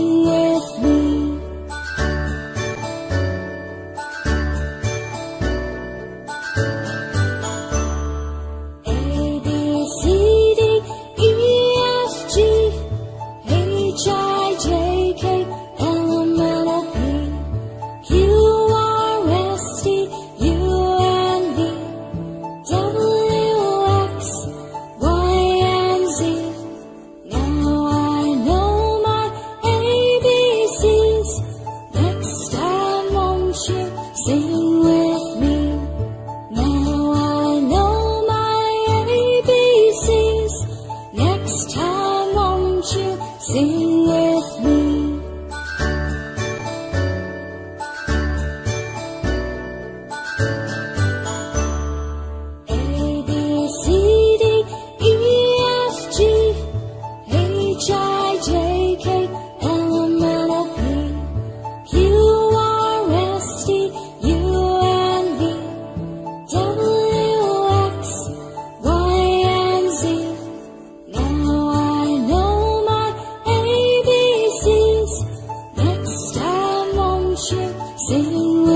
Sing with me. A, B, C, D, E, F, G, H, I, J, K, L, M, N, O, P, Q, R, S, T, U, N, V, W, X, Y, and Z. Now I know my ABCs. Next time won't you sing with me? Now I know my ABCs. Next time won't you sing with me? A, B, C, D, E, F, G, H, I, J, K, L, M, N, O, P, Q, R, S, T, U, N, V, W, X, Y, and Z. Now I know my ABCs. Next time won't you sing with me?